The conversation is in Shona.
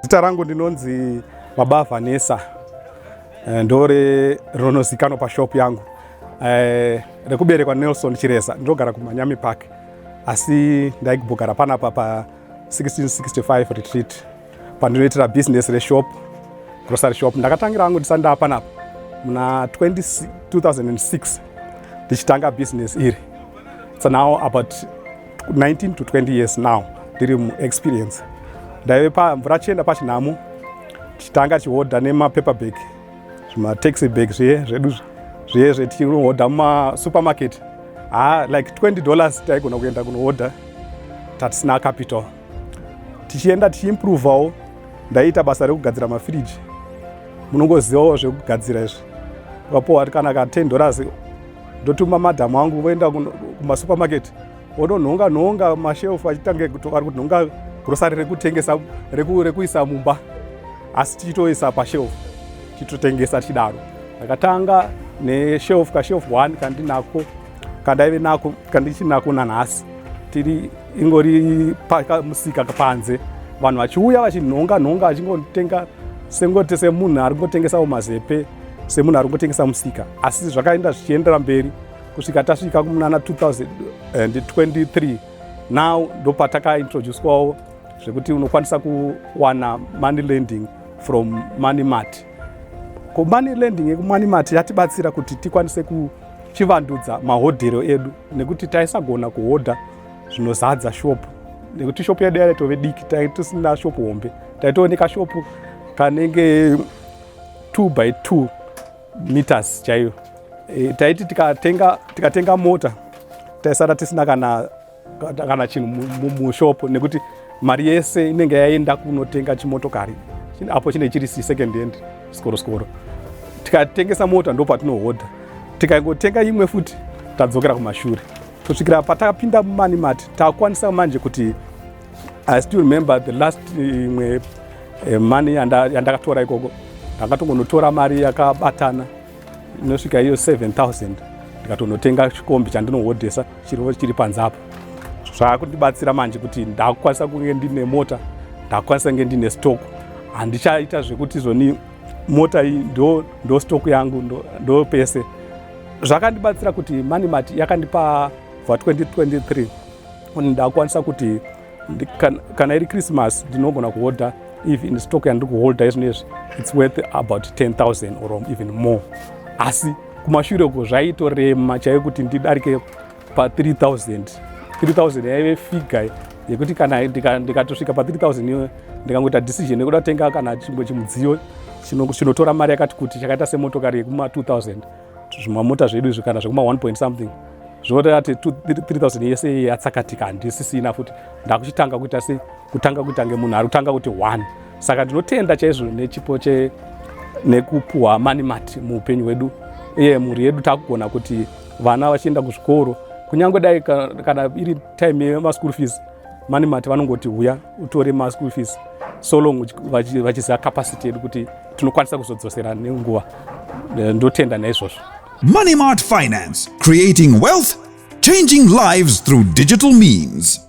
Zita rangu ndinonzi Baba Vanessa. Ndore ronozikano pa shop yangu. Rekuberekwa Nelson Chiresa. Ndogara ku Manyami Park. Asi ndaikubogara panapa pa 1665 retreat. Pandinoitira business reshop, grocery shop. Ndakatangira hangu ndisanda panapa muna 2006 ndichitanga business iri. So now about 19 to 20 years now ndiri mu experience. Ndaive pa mvura chienda pachinhamu tichitanga chihodha nemapaper bag, zvimataxi bag zvedu zvetinohodha mumasupermarket. Like $20 taigona kuenda kunohodha tatisina capital. Tichienda tichiimprovawo, ndaita basa rekugadzira mafiriji. Munongozivawo zvekugadzira izvi. Ukapowa kana ka $10 ndotuma madhamu angu voenda kumasupermarket vodonhonga mashelf achitange vari kunhonga grocery rekutengesa rekuisa mumba, asi tichitoisa pashelf tichitotengesa chidaro. Ndakatanga neshelf kashelf 1 kandinako kandaive nako kandichinako nanhasi tiri ingori musika panze, vanhu vachiuya vachinhonga vachingotenga sengoti semunhu ari kungotengesa mazepe, semunhu ari kungotengesa musika. Asi zvakaenda zvichiendera mberi kusvika tasvika kumunana 2023 now ndopatakaintroducewawo zvekuti unokwanisa kuwana money lending from MoneyMart. Money lending yekuMoneyMart yatibatsira kuti tikwanise kuchivandudza mahodhero edu, nekuti taisagona kuhodha zvinozadza shop, nekuti shop yedu yaitove diki, taitisina shop hombe, taitooneka shop kanenge 2 by 2 meters chaiyo. Taiti tikatenga mota taisara tisina kana chinhu mushop, nekuti mari yese inenge yaenda kunotenga chimotokari apo chinenge chiri second hand skoro. Tikatengesa mota ndopatinohodha, tikangotenga imwe futi tadzokera kumashure. Kusvikira patakapinda muMoneyMart takwanisa manje kuti I still remember the last money yandakatora ikoko. Ndakatongonotora mari yakabatana inosvika iyo 7,000 ndikatonotenga chikombi chandinohodhesa chiri panze apo. Zvakundibatsira manje kuti ndakukwanisa kunge ndine mota, ndakukwanisa kunge ndine stock. Handichaita zvekuti zoni mota iyi ndo stock yangu ndo pese. Zvakandibatsira kuti MoneyMart yakandipa for 2023 ndakwanisa kuti kana iri Christmas ndinogona kuhodha even stock yandiri kuhodha izvinezvi it's worth about 10,000 or even more. Asi kumashure uko zvaitorema chaiyo kuti ndidarike pa 3,000 yaive figure yekuti kana ndikatosvika pa 3,000 ndikangoita decision yekuda kutenga kana chimwe chimudziyo chinotora mari yakati kuti chakaita semotokari yekuma 2,000, zvimamota zvedu izvi kana zvekuma 1 point something zvinotati 3,000 yese yatsakatika, handisisina futi. Ndakuchitanga kuita sei, kutanga kuita ngemunhu ari kutanga kuti 1. Saka ndinotenda chaizvo nechipo nekupuhwa MoneyMart muupenyu hwedu, uye mhuri yedu takugona kuti vana vachienda kuzvikoro, kunyange dai kana iri time yemaschool fees, MoneyMart vanongoti uya utore maschool fees so long vachiziva capacity yedu kuti tinokwanisa kuzodzosera nenguva. Ndotenda naizvozvo. MoneyMart Finance, creating wealth, changing lives through digital means.